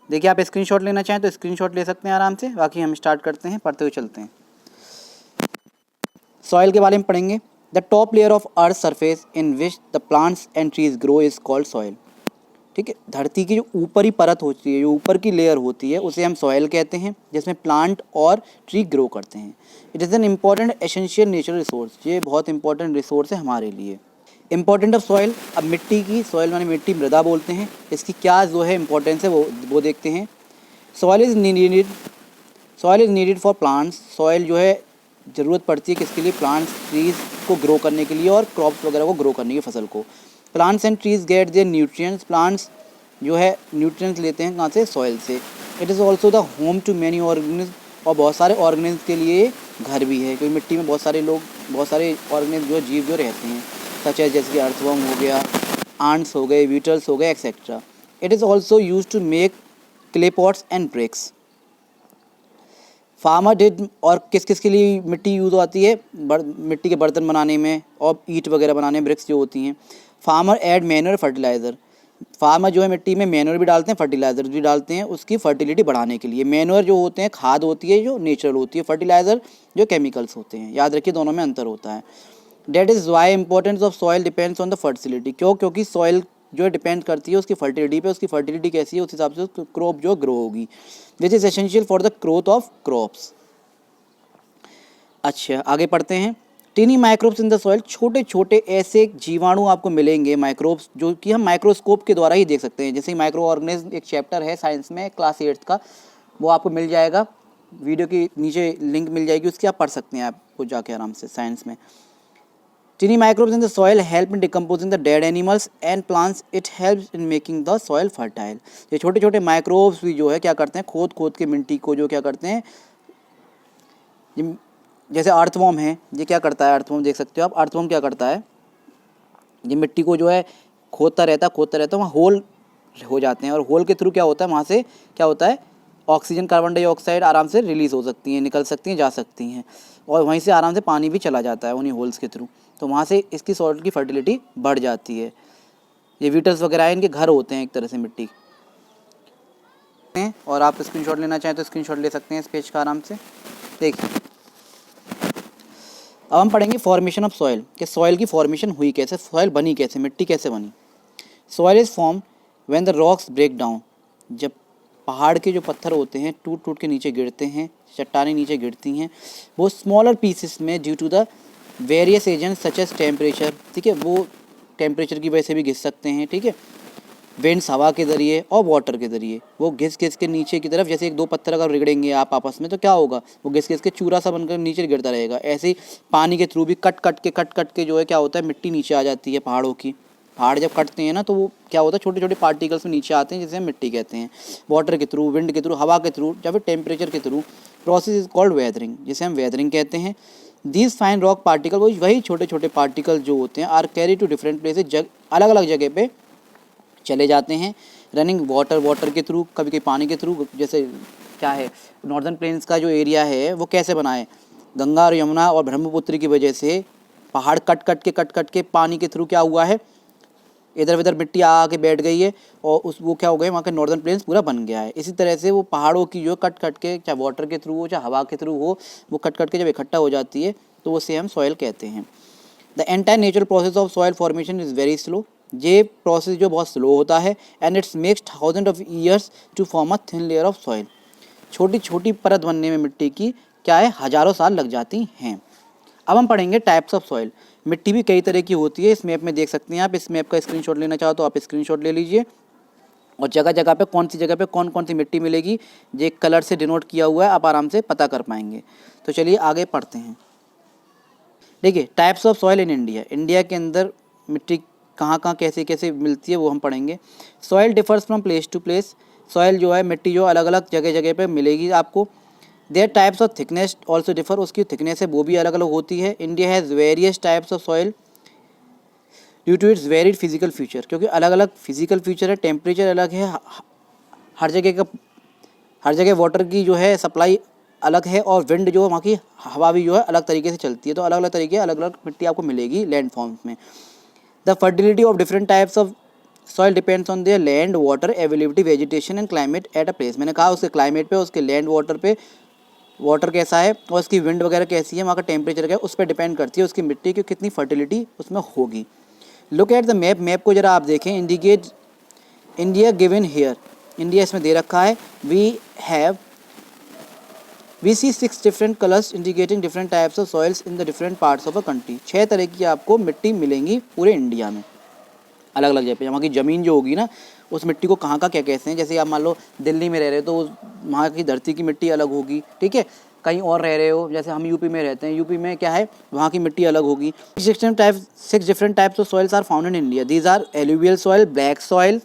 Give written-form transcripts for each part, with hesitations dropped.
देखिए आप स्क्रीनशॉट लेना चाहें तो स्क्रीनशॉट ले सकते हैं आराम से, बाकी हम स्टार्ट करते हैं, पढ़ते हुए चलते हैं। सॉइल के बारे में पढ़ेंगे। The top layer of earth surface in which the plants and trees grow is called soil. ठीक है, धरती की जो ऊपरी परत होती है, जो ऊपर की लेयर होती है, उसे हम सॉइल कहते हैं, जिसमें प्लांट और ट्री ग्रो करते हैं। It is an important essential natural resource, ये बहुत इंपॉर्टेंट रिसोर्स है हमारे लिए। इंपॉर्टेंट ऑफ सॉइल, अब मिट्टी की, सॉइल माने मिट्टी, मृदा बोलते हैं, इसकी क्या जो है इंपॉर्टेंस है वो देखते हैं। Soil is needed for plants, soil जो है ज़रूरत पड़ती है किसके लिए, प्लांट्स ट्रीज़ को ग्रो करने के लिए और क्रॉप्स वगैरह को ग्रो करने की, फसल को। Plants and trees get their nutrients, plants जो है न्यूट्रिएंट्स लेते हैं कहाँ से, सॉइल से। It is also the home to many organism, और बहुत सारे ऑर्गेनिज्म के लिए घर भी है, क्योंकि मिट्टी में बहुत सारे ऑर्गेनिज्म जो जीव जो रहते हैं, सच है जैसे कि अर्थवर्म हो गया, आंट्स हो गए, बीटल्स हो गए, etcetera. It is also use to make clay pots and bricks. Farmer did, और किस किस के लिए मिट्टी यूज़ होती है, मिट्टी के बर्तन बनाने में और ईंट वगैरह बनाने में, ब्रिक्स जो होती हैं। Farmer add manure fertiliser, farmer जो है मिट्टी में मैन्योर भी डालते हैं, फर्टिलाइज़र भी डालते हैं उसकी फर्टिलिटी बढ़ाने के लिए। मैन्योर जो होते हैं खाद होती है जो नेचुरल होती है, फर्टिलाइज़र जो केमिकल्स होते हैं, याद रखिए दोनों में अंतर होता है। That is why importance of soil depends on the fertility, क्योंकि सॉइल जो है डिपेंड करती है उसकी फर्टिलिटी पे, उसकी फर्टिलिटी कैसी है उस हिसाब से क्रॉप जो ग्रो होगी, which is essential for the growth of crops. अच्छा आगे पढ़ते हैं। Tiny microbes in the soil, छोटे छोटे ऐसे जीवाणु आपको मिलेंगे, माइक्रोब्स, जो कि हम माइक्रोस्कोप के द्वारा ही देख सकते हैं। जैसे माइक्रो ऑर्गेनिज्म एक चैप्टर है साइंस में क्लास 8 का, वो आपको मिल जाएगा, वीडियो की नीचे लिंक मिल जाएगी उसकी, आप पढ़ सकते हैं आपको जाके आराम से साइंस में। Tiny microbes in the soil help in decomposing the dead animals and plants, it helps in making the soil fertile. ये छोटे छोटे माइक्रोब्स भी जो है क्या करते हैं, खोद खोद के मिट्टी को जो क्या करते हैं, जैसे अर्थवर्म है, ये क्या करता है, अर्थवर्म देख सकते हो आप, अर्थवर्म क्या करता है, ये मिट्टी को जो है खोदता रहता है, वहाँ होल हो जाते हैं, और होल के थ्रू क्या होता है, वहाँ से क्या होता है, ऑक्सीजन कार्बन डाइऑक्साइड आराम से रिलीज़ हो सकती हैं, निकल सकती हैं, जा सकती हैं, और वहीं से आराम से पानी भी चला जाता है उन्हीं होल्स के थ्रू, तो वहाँ से इसकी सॉइल की फर्टिलिटी बढ़ जाती है। ये वीटल्स वगैरह इनके घर होते हैं एक तरह से मिट्टी, और आप स्क्रीनशॉट लेना चाहें तो स्क्रीनशॉट ले सकते हैं इस पेज का आराम से। देखिए अब हम पढ़ेंगे फॉर्मेशन ऑफ सॉइल, कि सॉइल की फॉर्मेशन हुई कैसे, सॉइल बनी कैसे, मिट्टी कैसे बनी। Soil is form when the rocks break down, जब पहाड़ के जो पत्थर होते हैं टूट टूट के नीचे गिरते हैं, चट्टानें नीचे गिरती हैं, वो स्मॉलर पीसेस में due to the various agents such as temperature, ठीक है, वो टेम्परेचर की वजह से भी गिर सकते हैं, ठीक है, विंड्स हवा के ज़रिए और वाटर के ज़रिए, वो घिस घिस के नीचे की तरफ, जैसे एक दो पत्थर अगर रगड़ेंगे आप आपस में तो क्या होगा, वो घिस घिस के चूरा सा बनकर नीचे गिरता रहेगा। ऐसे ही पानी के थ्रू भी कट कट के जो है क्या होता है, मिट्टी नीचे आ जाती है पहाड़ों की। पहाड़ जब कटते हैं ना तो वो क्या होता है, छोटे छोटे पार्टिकल्स में नीचे आते हैं, जिसे हम मिट्टी कहते हैं। वाटर के थ्रू, विंड के थ्रू, हवा के थ्रू या फिर टेम्परेचर के through, process is called weathering, जिसे हम वेदरिंग कहते हैं। दीज फाइन रॉक पार्टिकल, वही छोटे छोटे पार्टिकल जो होते हैं, are carry to different places, अलग अलग जगह पे चले जाते हैं, रनिंग वाटर के थ्रू, कभी कभी पानी के थ्रू। जैसे क्या है, नॉर्दर्न प्लेन्स का जो एरिया है वो कैसे बना है, गंगा और यमुना और ब्रह्मपुत्र की वजह से पहाड़ कट कट के पानी के थ्रू क्या हुआ है, इधर उधर मिट्टी आके बैठ गई है, और वो क्या हो गए, वहाँ के नॉर्दर्न प्लेन्स पूरा बन गया है। इसी तरह से वो पहाड़ों की जो कट के, चाहे वाटर के थ्रू हो चाहे हवा के थ्रू हो, वो कट के जब इकट्ठा हो जाती है तो उसे हम सॉइल कहते हैं। The entire natural process of soil formation is very slow, ये प्रोसेस जो बहुत स्लो होता है, and it's makes thousand of years to form a thin layer of soil, छोटी छोटी परत बनने में मिट्टी की क्या है, हज़ारों साल लग जाती हैं। अब हम पढ़ेंगे टाइप्स ऑफ सॉइल। मिट्टी भी कई तरह की होती है, इस मैप में देख सकते हैं आप, इस मैप का स्क्रीनशॉट लेना चाहो तो आप स्क्रीनशॉट ले लीजिए, और जगह जगह पे कौन सी जगह पे कौन कौन सी मिट्टी मिलेगी ये कलर से डिनोट किया हुआ है, आप आराम से पता कर पाएंगे। तो चलिए आगे पढ़ते हैं। देखिए types of soil in India, India के अंदर मिट्टी कहाँ कहाँ कैसे कैसे मिलती है वो हम पढ़ेंगे। Soil differs from place to place, soil जो है मिट्टी जो अलग अलग जगह जगह पे मिलेगी आपको। Their types of thickness also differ, उसकी थिकनेस है वो भी अलग अलग होती है। India has various types of soil due to its varied physical feature, क्योंकि अलग अलग फिजिकल फीचर है, टेम्परेचर अलग है, हर जगह वाटर की जो है सप्लाई अलग है, और विंड जो वहाँ की हवा भी जो है अलग तरीके से चलती है, तो अलग अलग तरीके अलग अलग मिट्टी आपको मिलेगी लैंड फॉर्म्स में। The fertility of different types of soil depends on their land water availability vegetation and climate at a place. मैंने कहा उसके क्लाइमेट पे, उसके लैंड वाटर पे, वाटर कैसा है और उसकी विंड वगैरह कैसी है, वहाँ का टेम्परेचर क्या है, उस पर डिपेंड करती है उसकी मिट्टी की कितनी फर्टिलिटी उसमें होगी। Look at the map, map को जरा आप देखें। Indicate India given here, India इसमें दे रखा है। We see 6 different colours indicating different types of soils in the different parts of a country. 6 तरह की आपको मिट्टी मिलेंगी पूरे इंडिया में, अलग अलग जगह पे। वहाँ की ज़मीन जो होगी ना, उस मिट्टी को कहाँ का क्या कहते हैं। जैसे आप मान लो दिल्ली में रह रहे हो तो वहाँ की धरती की मिट्टी अलग होगी, ठीक है। कहीं और रह रहे हो, जैसे हम यूपी में रहते हैं, यूपी में क्या है, वहाँ की मिट्टी अलग होगी। 6 different types of soils are found in India. These are alluvial soil, black soil,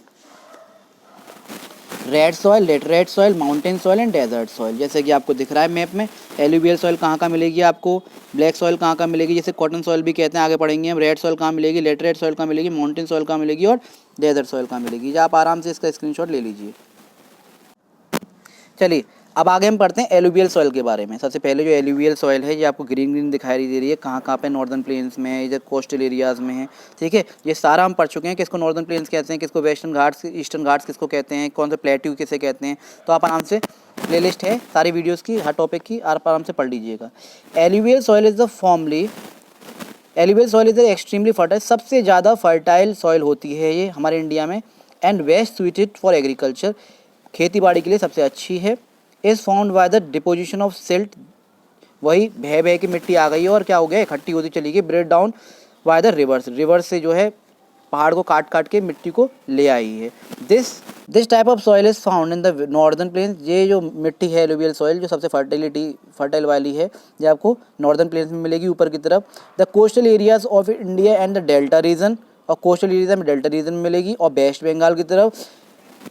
red soil, laterite soil, mountain soil and desert soil. जैसे कि आपको दिख रहा है मैप में, एलुवियल सॉइल कहाँ कहाँ मिलेगी आपको, ब्लैक सॉइल कहाँ कहाँ मिलेगी, जैसे कॉटन सॉइल भी कहते हैं, आगे पढ़ेंगे हम। रेड सॉइल कहाँ मिलेगी, लेटरेट सॉइल कहाँ मिलेगी, माउंटेन सॉइल कहाँ मिलेगी और डेजर्ट सॉइल कहाँ मिलेगी। आप आराम से इसका स्क्रीनशॉट ले लीजिए। चलिए अब आगे हम पढ़ते हैं एलुवियल सॉइल के बारे में। सबसे पहले जो एलुवियल सॉइल है, ये आपको ग्रीन ग्रीन दिखाई दे रही है, कहाँ कहाँ पे, नॉर्दर्न प्लेन्स में है, इधर कोस्टल एरियाज़ में है, ठीक है। ये सारा हम पढ़ चुके हैं, किसको नॉर्दर्न प्लेन्स कहते हैं, किसको वेस्टर्न घाट्स, ईस्टर्न घाट्स किसको कहते हैं, कौन सा प्लेट्यू किसे कहते हैं। तो आप आराम से, प्लेलिस्ट है सारी वीडियोज़ की, हर टॉपिक की, आप आराम से पढ़ लीजिएगा। Alluvial soil is the formally alluvial soil is extremely fertile, सबसे ज़्यादा फर्टाइल सॉइल होती है ये हमारे इंडिया में। And best suited for agriculture, खेती बाड़ी के लिए सबसे अच्छी है। Is found by the deposition of silt, वही बह बह की मिट्टी आ गई है और क्या हो गया, इकट्ठी होती चली गई। Break down by the rivers, rivers से जो है पहाड़ को काट काट के मिट्टी को ले आई है। This type of soil is found in the northern plains. ये जो मिट्टी है एलुवियल सॉइल, जो सबसे फर्टाइल वाली है, ये आपको नॉर्दर्न प्लेन्स में मिलेगी ऊपर की तरफ। The coastal areas of India and the delta region, और कोस्टल एरिया में डेल्टा रीजन में मिलेगी। और वेस्ट बंगाल की तरफ,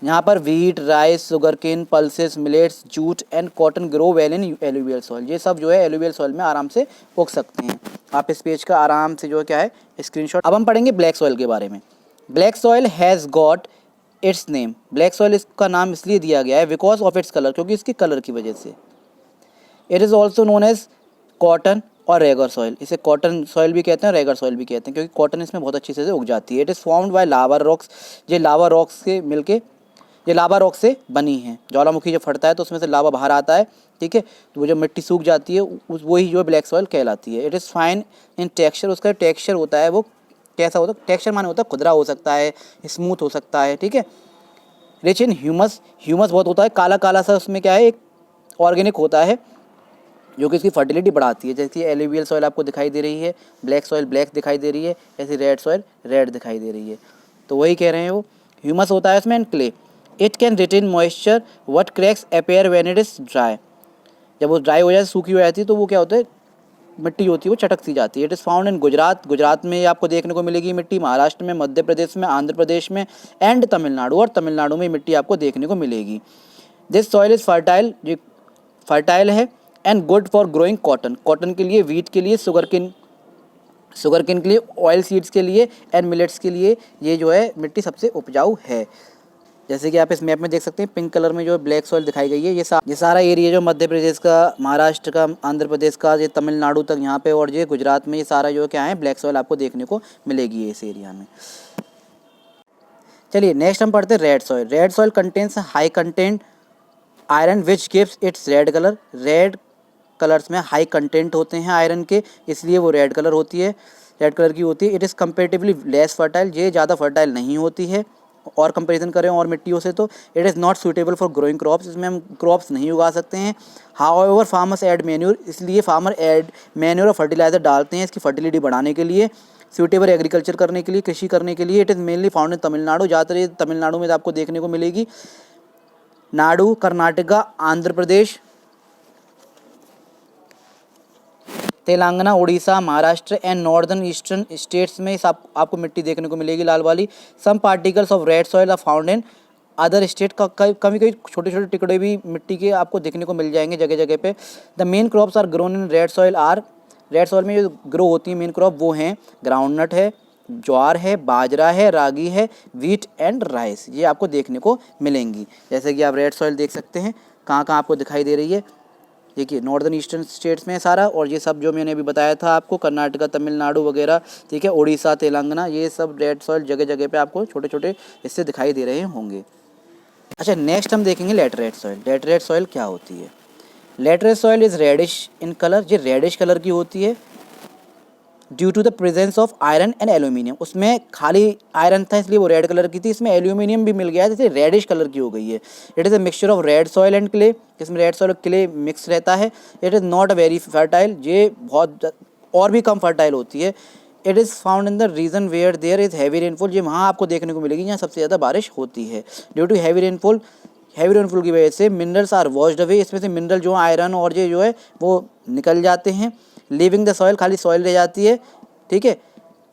यहाँ पर wheat, rice, sugarcane, pulses, millets, jute and cotton grow well in alluvial soil. ये सब जो है एलुवियल सॉइल में आराम से उग सकते हैं। आप इस पेज का आराम से जो है क्या है स्क्रीनशॉट। अब हम पढ़ेंगे ब्लैक सॉइल के बारे में। Black soil has got its name, black soil इसका नाम इसलिए दिया गया है बिकॉज ऑफ इट्स कलर, क्योंकि इसके कलर की वजह से। It is also known as cotton और रेगर सॉइल, इसे कॉटन सॉइल भी कहते हैं और रेगर सॉइल भी कहते हैं, क्योंकि कॉटन इसमें बहुत अच्छी से उग जाती है। It is formed by lava rocks, ये लावा रॉक्स के मिलके, ये लावा रॉक से बनी है। ज्वालामुखी जब फटता है तो उसमें से लावा बाहर आता है, ठीक है। तो वो जब मिट्टी सूख जाती है वही जो ब्लैक सॉइल कहलाती है। It is fine in texture, उसका टेक्सचर होता है वो कैसा होता है, टेक्सचर माने होता है खुदरा हो सकता है, स्मूथ हो सकता है, ठीक है। रिच इन ह्यूमस, ह्यूमस बहुत होता है, काला काला सा उसमें क्या है, एक ऑर्गेनिक होता है जो कि इसकी फर्टिलिटी बढ़ाती है। जैसे एलुवियल सॉइल आपको दिखाई दे रही है, ब्लैक सॉइल ब्लैक दिखाई दे रही है, ऐसे रेड सॉइल रेड दिखाई दे रही है। तो वही कह रहे हैं वो, ह्यूमस होता है उसमें and clay. It can retain moisture, but cracks appear when it is dry, जब वो ड्राई हो जाती है, सूखी हो जाती है, तो वो क्या होता है, मिट्टी होती है वो चटक सी जाती है। इट इज़ फाउंड इन गुजरात, गुजरात में ये आपको देखने को मिलेगी मिट्टी, महाराष्ट्र में, मध्य प्रदेश में, आंध्र प्रदेश में एंड तमिलनाडु, और तमिलनाडु में मिट्टी आपको देखने को मिलेगी। दिस सॉइल इज़ फर्टाइल, ये फर्टाइल है and good for growing cotton, cotton के लिए, वीट के लिए, शुगरकेन के लिए, ऑयल सीड्स के लिए एंड मिलेट्स के लिए ये जो है मिट्टी सबसे उपजाऊ है। जैसे कि आप इस मैप में देख सकते हैं, पिंक कलर में जो ब्लैक सॉइल दिखाई गई है, ये सारा एरिया जो मध्य प्रदेश का, महाराष्ट्र का, आंध्र प्रदेश का, ये तमिलनाडु तक यहाँ पे, और ये गुजरात में, ये सारा जो क्या है ब्लैक सॉइल आपको देखने को मिलेगी इस एरिया में। चलिए नेक्स्ट हम पढ़ते हैं red soil. Red soil contains high content iron which gives it's red colour, red colours में हाई कंटेंट होते हैं आयरन के, इसलिए वो रेड कलर होती है, रेड कलर की होती है। It is comparatively less fertile, ये ज़्यादा फर्टाइल नहीं होती है और कंपैरिजन करें और मिट्टियों से, तो it is not suitable for growing crops, इसमें हम क्रॉप्स नहीं उगा सकते हैं। हाउएवर फार्मर्स ऐड मैन्योर, इसलिए फार्मर ऐड मैन्योर और फर्टिलाइजर डालते हैं इसकी फर्टिलिटी बढ़ाने के लिए, सूटेबल एग्रीकल्चर करने के लिए, कृषि करने के लिए। It is mainly found in Tamil Nadu, ज़्यादातर ये तमिलनाडु में आपको देखने को मिलेगी। Nadu, Karnataka, Andhra Pradesh, Telangana, Orissa, Maharashtra and northern eastern states में आपको मिट्टी देखने को मिलेगी लाल वाली। Some particles of red soil are found in other state, का कभी कभी छोटे छोटे टुकड़े भी मिट्टी के आपको देखने को मिल जाएंगे जगह जगह पे। The main crops are grown in red soil are, red soil में जो ग्रो होती है मेन क्रॉप वो हैं ग्राउंडनट है, ज्वार है, बाजरा है, रागी है, वीट एंड राइस, ये आपको देखने को मिलेंगी। जैसे कि आप रेड सॉइल देख सकते हैं कहाँ कहाँ आपको दिखाई दे रही है, देखिए नॉर्दर्न ईस्टर्न स्टेट्स में है सारा, और ये सब जो मैंने अभी बताया था आपको, कर्नाटका, तमिलनाडु वगैरह, ठीक है, उड़ीसा, तेलंगाना, ये सब रेड सॉइल जगह जगह पे आपको छोटे छोटे हिस्से दिखाई दे रहे होंगे। अच्छा, नेक्स्ट हम देखेंगे लैटराइट सॉइल। लैटराइट सॉइल क्या होती है? Laterite soil is reddish in colour, ये रेडिश कलर की होती है due to the presence of iron and aluminium. उसमें खाली आयरन था इसलिए वो रेड कलर की थी, इसमें एल्यूमिनियम भी मिल गया है, जैसे रेडिश कलर की हो गई है। It is a mixture of red soil and clay, जिसमें रेड सॉइल और क्ले मिक्स रहता है। It is not very fertile, ये बहुत और भी कम फर्टाइल होती है। It is found in the region where there is heavy rainfall, ये वहाँ आपको देखने को मिलेगी जहाँ सबसे ज़्यादा बारिश होती है। ड्यू टू हैवी रेनफॉल की वजह से मिनरल्स आर वॉश्ड अवे, इसमें से मिनरल जो आयरन और ये जो है वो निकल जाते हैं। लिविंग द सॉइल, खाली सॉइल रह जाती है, ठीक है।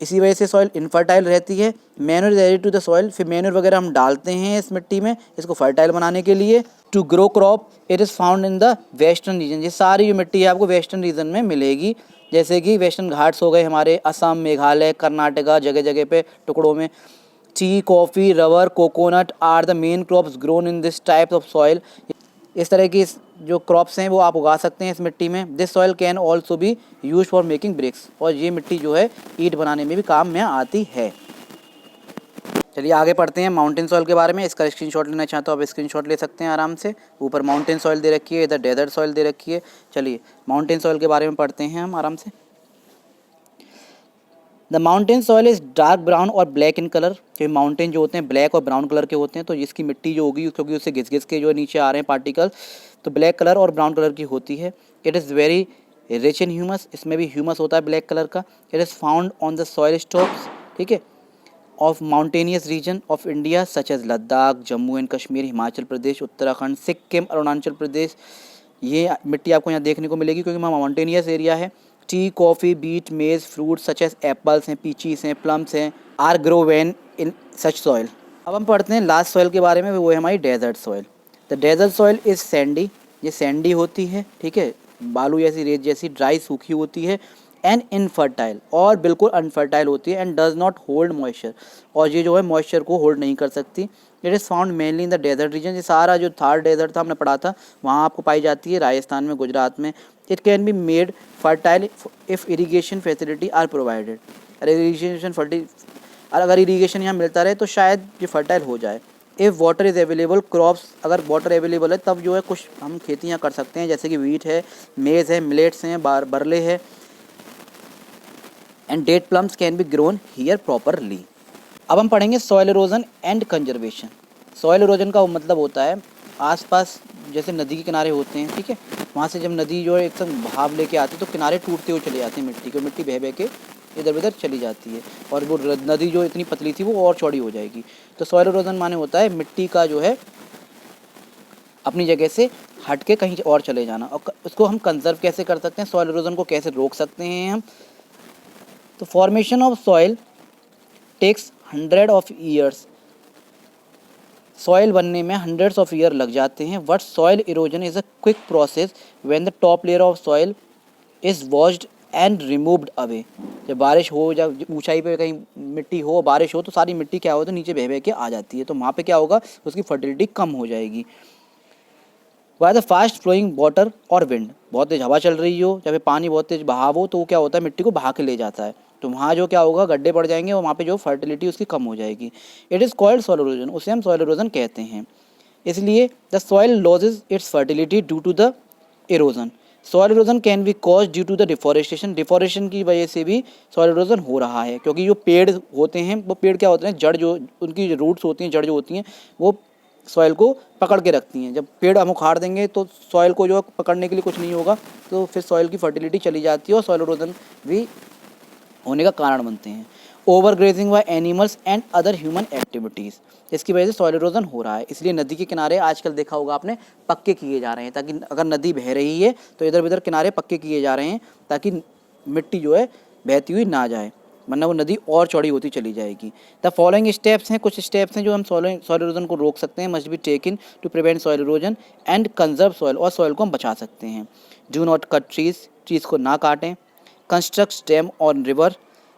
इसी वजह से सॉइल इनफर्टाइल रहती है। Manure is added to the soil, फिर मैन्योर वगैरह हम डालते हैं इस मिट्टी में इसको फर्टाइल बनाने के लिए। To grow crop it is found in the western region, ये सारी जो मिट्टी है आपको वेस्टर्न रीजन में मिलेगी, जैसे कि वेस्टर्न घाट्स हो गए हमारे, असम, मेघालय, कर्नाटका, जगह जगह पे टुकड़ों में। Tea, coffee, rubber, coconut are the main crops grown in this type of soil, इस तरह की जो क्रॉप्स हैं वो आप उगा सकते हैं इस मिट्टी में। This soil can also be use for making bricks, और ये मिट्टी जो है ईंट बनाने में भी काम में आती है। चलिए आगे पढ़ते हैं माउंटेन सॉइल के बारे में। इसका स्क्रीनशॉट लेना चाहते हो आप स्क्रीनशॉट ले सकते हैं आराम से। ऊपर माउंटेन सॉइल दे रखी है, इधर डेजर्ट सॉइल दे रखी है। चलिए माउंटेन सॉइल के बारे में पढ़ते हैं हम आराम से। The mountain soil is dark brown और ब्लैक इन कलर, जो माउंटेन जो होते हैं ब्लैक और ब्राउन कलर के होते हैं, तो इसकी मिट्टी जो होगी क्योंकि उससे घिस घिस के जो नीचे आ रहे हैं पार्टिकल, तो ब्लैक कलर और ब्राउन कलर की होती है। It is very rich in humus, इसमें भी ह्यूमस होता है ब्लैक कलर का। It is found on the soil stops, ठीक है, of mountainous region of India such as Ladakh, Jammu and Kashmir, Himachal Pradesh, Uttarakhand, Sikkim, Arunachal Pradesh. ये मिट्टी आपको यहाँ देखने को मिलेगी क्योंकि वहाँ माउंटेनियस एरिया है। Tea, coffee, beet, maize, fruit such as apples हैं, पीचीस हैं, प्लम्स हैं, are grown in such soil. अब हम पढ़ते हैं लास्ट सॉइल के बारे में, वो है हमारी desert soil. The desert soil is sandy, ये सैंडी होती है, ठीक है, बालू जैसी, रेत जैसी, ड्राई, सूखी होती है। एंड इनफर्टाइल, और बिल्कुल अनफर्टाइल होती है। And does not hold moisture, और ये जो है मॉइस्चर को होल्ड नहीं कर सकती। It is found mainly in the desert region, ये सारा जो थार डेजर्ट था हमने पढ़ा था वहाँ आपको पाई जाती है, राजस्थान में, गुजरात में। It can be made fertile if irrigation facility are provided, अगर इरीगेशन यहाँ मिलता रहे तो शायद ये फर्टाइल हो जाए। If water is available crops, अगर वाटर अवेलेबल है तब जो है कुछ हम खेतियाँ कर सकते हैं, जैसे कि वीट है, मेज़ है, मिलेट्स हैं, बरले है। And date plums can be grown here properly. अब हम पढ़ेंगे soil erosion and conservation. Soil erosion का मतलब होता है आसपास जैसे नदी के किनारे होते हैं, ठीक है, वहाँ से जब नदी जो है एकदम बहाव लेके आती है तो किनारे टूटते हुए चले जाते हैं मिट्टी को, मिट्टी बह बह के इधर उधर चली जाती है, और वो नदी जो इतनी पतली थी वो और चौड़ी हो जाएगी। तो सॉइल इरोजन माने होता है मिट्टी का जो है अपनी जगह से हट के कहीं और चले जाना। और उसको हम कंजर्व कैसे कर सकते हैं, सॉइल इरोजन को कैसे रोक सकते हैं हम। तो formation of soil takes 100 of years, soil बनने में हंड्रेड्स ऑफ ईयर लग जाते हैं। But soil erosion is a quick process when the top layer of soil is washed and removed away. जब बारिश हो, जब ऊंचाई पे कहीं मिट्टी हो, बारिश हो, तो सारी मिट्टी क्या होती है नीचे बह बह के आ जाती है, तो वहाँ पे क्या होगा, उसकी फर्टिलिटी कम हो जाएगी। By the fast flowing water और विंड, बहुत तेज हवा चल रही हो, जब पानी बहुत तेज बहाव हो तो वो क्या होता है मिट्टी को बहा के ले जाता है, तो वहाँ जो क्या होगा गड्ढे पड़ जाएंगे और वहाँ पे जो फर्टिलिटी उसकी कम हो जाएगी। It is called soil erosion, उसे हम सॉइल इरोजन कहते हैं। इसलिए the soil losses its fertility due to the erosion. Soil erosion can be cause due to the deforestation, deforestation की वजह से भी सॉइल इरोजन हो रहा है, क्योंकि जो पेड़ होते हैं वो पेड़ क्या होते हैं, जड़ जो उनकी रूट्स होती हैं, जड़ जो होती हैं वो सॉइल को पकड़ के रखती हैं। जब पेड़ हम उखाड़ देंगे तो सॉइल को जो पकड़ने के लिए कुछ नहीं होगा, तो फिर सॉइल की फर्टिलिटी चली जाती है और सॉइल इरोजन भी होने का कारण बनते हैं। Over grazing by animals and other human activities, इसकी वजह से सॉइल इरोजन हो रहा है। इसलिए नदी के किनारे आजकल देखा होगा आपने पक्के किए जा रहे हैं, ताकि अगर नदी बह रही है तो इधर उधर किनारे पक्के किए जा रहे हैं ताकि मिट्टी जो है बहती हुई ना जाए, वरना वो नदी और चौड़ी होती चली जाएगी। द फॉलोइंग स्टेप्स हैं, कुछ स्टेप्स हैं जो हम सॉइल इरोजन को रोक सकते हैं, must be taken to prevent soil erosion and conserve soil, और सॉइल को हम बचा सकते हैं। Do not cut trees, trees को ना काटें। कंस्ट्रक्ट डैम और रिवर,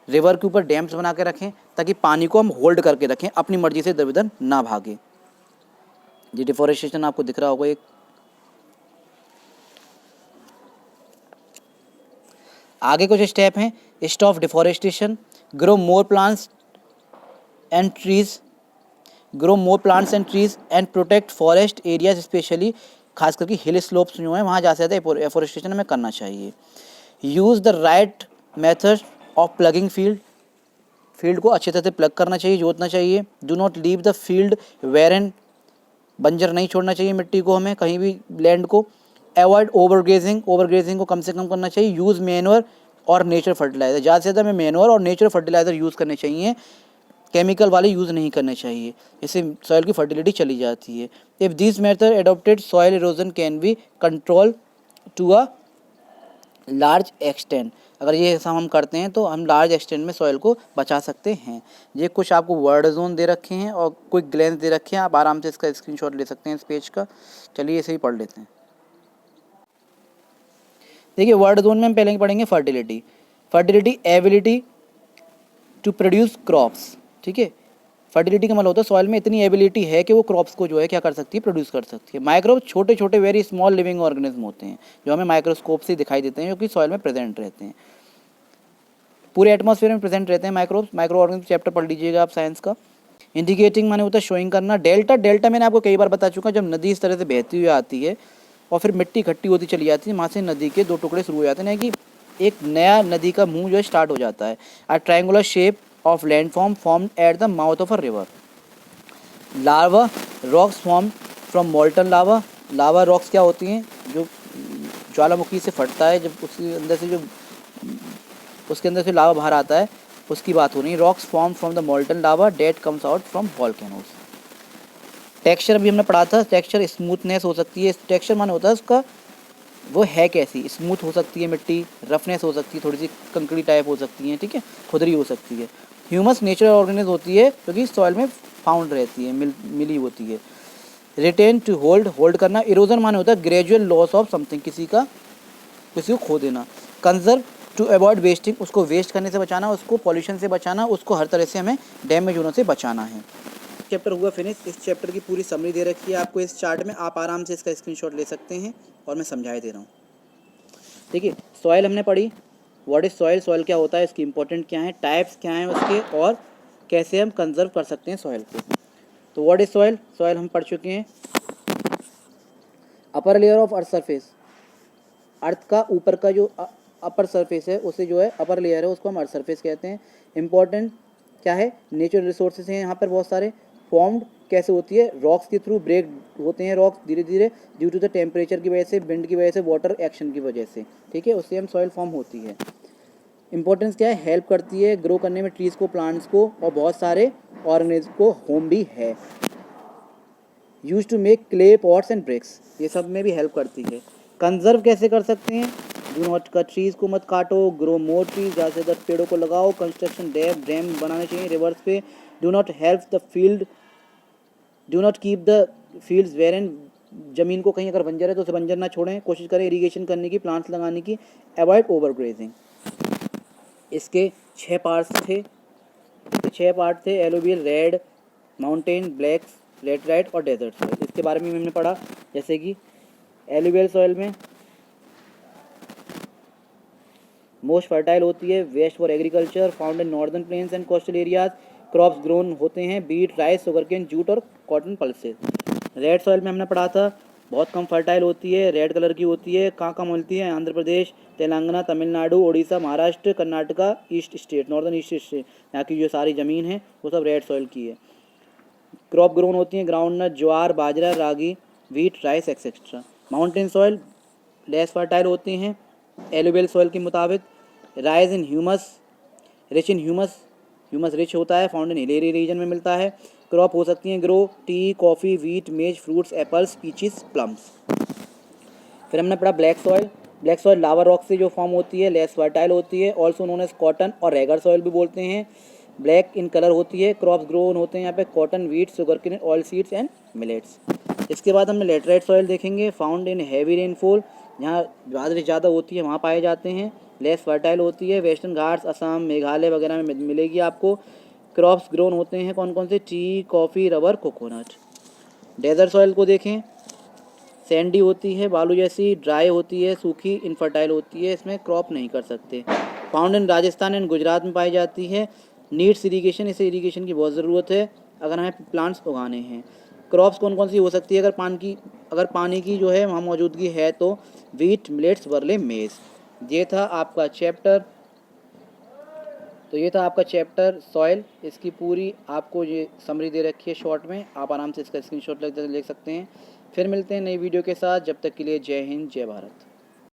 रिवर के ऊपर डैम्स बना के रखें ताकि पानी को हम होल्ड करके रखें, अपनी मर्जी से इधर उधर ना भागे। ये डिफॉरेस्टेशन आपको दिख रहा होगा एक। आगे कुछ स्टेप हैं, stop deforestation, grow more plants and trees, and protect forest areas specially, खास करके हिल स्लोप्स जो हैं वहाँ जा से ज़्यादा एफोरेस्टेशन हमें करना चाहिए। Use the right method of plugging field को अच्छे तरह से प्लग करना चाहिए, जोतना चाहिए। Do not leave the field Warren, बंजर नहीं छोड़ना चाहिए मिट्टी को, हमें कहीं भी लैंड को। अवॉइड ओवरग्रेजिंग को कम से कम करना चाहिए। यूज़ मैन्योर और नेचुरल फर्टिलाइज़र, ज़्यादा से ज़्यादा हमें मैन्योर और नेचुरल फर्टिलाइज़र यूज़ करने चाहिए, केमिकल वाले यूज़ नहीं करने चाहिए, इससे सॉइल की फर्टिलिटी चली जाती है। If this method adopted soil erosion can be control to a large extent, अगर ये ऐसा हम करते हैं तो हम लार्ज एक्सटेंट में सॉइल को बचा सकते हैं। ये कुछ आपको वर्ड जोन दे रखे हैं और क्विक ग्लेंस दे रखे हैं, आप आराम से इसका स्क्रीनशॉट ले सकते हैं इस पेज का। चलिए इसे ही पढ़ लेते हैं। देखिए वर्ड जोन में हम पहले पढ़ेंगे fertility ability to produce crops, ठीक है। फर्टिलिटी का मतलब होता है सॉइल में इतनी एबिलिटी है कि वो क्रॉप्स को जो है क्या कर सकती है, प्रोड्यूस कर सकती है। माइक्रोब छोटे छोटे वेरी स्मॉल लिविंग ऑर्गेनिज्म होते हैं जो हमें माइक्रोस्कोप से दिखाई देते हैं, जो कि सॉइल में प्रेजेंट रहते हैं, पूरे एटमॉस्फेयर में प्रेजेंट रहते हैं। माइक्रो ऑर्गेनिज्म चैप्टर पढ़ लीजिएगा आप साइंस का। इंडिकेटिंग माने होता है शोइंग करना। डेल्टा मैंने आपको कई बार बता चुका, जब नदी इस तरह से बहती हुई आती है और फिर मिट्टी इकट्ठी होती चली जाती है, वहाँ से नदी के दो टुकड़े शुरू हो जाते हैं, कि एक नया नदी का मुंह जो है स्टार्ट हो जाता है। A triangular shape of landform formed at the mouth of a river. Lava rocks form from molten lava rocks क्या होती हैं, जो ज्वालामुखी से फटता है, जब उसके अंदर से लावा बाहर आता है, उसकी बात हो रही है। Rocks form from the molten lava that comes out from volcanoes. Texture भी हमने पढ़ा था, टेक्सचर स्मूथनेस हो सकती है। टेक्सचर माने होता है उसका वो है कैसी, स्मूथ हो सकती है मिट्टी, रफनेस हो सकती है, थोड़ी सी कंकड़ी टाइप हो सकती है, ठीक है, खुदरी हो सकती है। ह्यूमस नेचुरल ऑर्गेनिज्म होती है जो कि सॉइल में फाउंड रहती है, मिली होती है। रिटेन टू होल्ड करना। इरोजन माने होता है ग्रेजुअल लॉस ऑफ समथिंग, किसी को खो देना। कंजर्व टू अवॉइड वेस्टिंग, उसको वेस्ट करने से बचाना, उसको पॉल्यूशन से बचाना, उसको हर तरह से हमें डैमेज होने से बचाना है। चैप्टर हुआ फिनिश। इस चैप्टर की पूरी समरी दे रखी है आपको इस चार्ट में, आप आराम से इसका स्क्रीनशॉट ले सकते हैं और मैं समझाए दे रहा हूँ। देखिए सॉइल हमने पढ़ी, व्हाट इज सॉइल क्या होता है, इसकी इंपॉर्टेंट क्या है, टाइप्स क्या हैं उसके, और कैसे हम कंजर्व कर सकते हैं सॉइल को। तो व्हाट इज सॉइल हम पढ़ चुके हैं। Upper layer of earth surface, earth का ऊपर का जो अपर सरफेस है उसे जो है अपर लेयर है, उसको हम अर्थ सरफेस कहते हैं। इंपॉर्टेंट क्या है, नेचुरल रिसोर्सेज हैं यहाँ पर बहुत सारे। फॉर्म्ड कैसे होती है, रॉक्स के थ्रू ब्रेक होते हैं रॉक्स धीरे धीरे, ड्यू टू द टेम्परेचर की वजह से, विंड की वजह से, वाटर एक्शन की वजह से, ठीक है, उससे हम सॉइल फॉर्म होती है। इंपॉर्टेंस क्या है, हेल्प करती है ग्रो करने में ट्रीज़ को, प्लांट्स को, और बहुत सारे ऑर्गेनिज्म को होम भी है। Use to make clay pots and bricks, ये सब में भी हेल्प करती है। कंजर्व कैसे कर सकते हैं, डू नॉट कट ट्रीज़ को मत काटो, ग्रो मोर ट्रीज, ज़्यादा से ज़्यादा पेड़ों को लगाओ। कंस्ट्रक्शन डैम बनाने चाहिए रिवर्स पे। Do not keep the fields Warren, ज़मीन को कहीं अगर बंजर है तो उसे बंजर ना छोड़ें, कोशिश करें इरीगेशन करने की, प्लांट्स लगाने की। Avoid overgrazing. इसके 6 पार्ट्स थे, alluvial, red, mountain, black, laterite और डेजर्ट सॉइल। इसके बारे में हमने पढ़ा, जैसे कि एलुवियल सॉइल में मोस्ट फर्टाइल होती है, best for agriculture, found in northern plains and coastal areas. Crops grown होते हैं बीट, राइस, शुगरकेन, जूट और कॉटन पल्सेस। रेड सॉइल में हमने पढ़ा था, बहुत कम फर्टाइल होती है, रेड कलर की होती है। कहाँ मिलती है, Andhra Pradesh, Telangana, Tamil Nadu, Orissa, Maharashtra, Karnataka, northern east state, यहाँ की जो सारी ज़मीन है वो सब रेड सॉइल की है। क्रॉप ग्रोन होती हैं groundnut, jowar, bajra, ragi, wheat, rice etcetera. Mountain soil less fertile होती हैं एलुवियल सॉइल के मुताबिक। Rich in humus, rich in humus rich होता है, फाउंड इन हिलेरी रीजन में मिलता है। क्रॉप हो सकती हैं ग्रो, टी, कॉफ़ी, वीट, मेज, फ्रूट्स, एप्पल्स, पीचेस, प्लम्स। फिर हमने पढ़ा ब्लैक सॉइल लावा रॉक से जो फॉर्म होती है, लेस फर्टाइल होती है, ऑल्सो नोन एज कॉटन और रेगर सॉइल भी बोलते हैं। ब्लैक इन कलर होती है, क्रॉप्स ग्रोन होते हैं यहाँ पे cotton, wheat, sugarcane, oil seeds and millets. इसके बाद हमने लेटराइट सॉइल देखेंगे, फाउंड इन हैवी रेनफॉल, जहाँ बारिश ज़्यादा होती है वहाँ पाए जाते हैं, लेस फर्टाइल होती है, वेस्टर्न घाट्स, असम, मेघालय वगैरह में मिलेगी आपको। क्रॉप्स ग्रोन होते हैं कौन कौन से, tea, coffee, rubber, coconut. Desert soil को देखें, सैंडी होती है, बालू जैसी, ड्राई होती है, सूखी, इनफर्टाइल होती है, इसमें क्रॉप नहीं कर सकते। Found in Rajasthan and Gujarat में पाई जाती है। नीड्स इरीगेशन, इसे इरीगेशन की बहुत ज़रूरत है अगर हमें प्लांट्स उगाने हैं। क्रॉप्स कौन कौन सी हो सकती है अगर पानी की जो है वहाँ मौजूदगी है तो वीट, मिलेट्स, बरले, मेज। ये था आपका चैप्टर सॉइल। इसकी पूरी आपको ये समरी दे रखी है शॉर्ट में, आप आराम से इसका स्क्रीनशॉट ले सकते हैं। फिर मिलते हैं नई वीडियो के साथ, जब तक के लिए जय हिंद, जय भारत।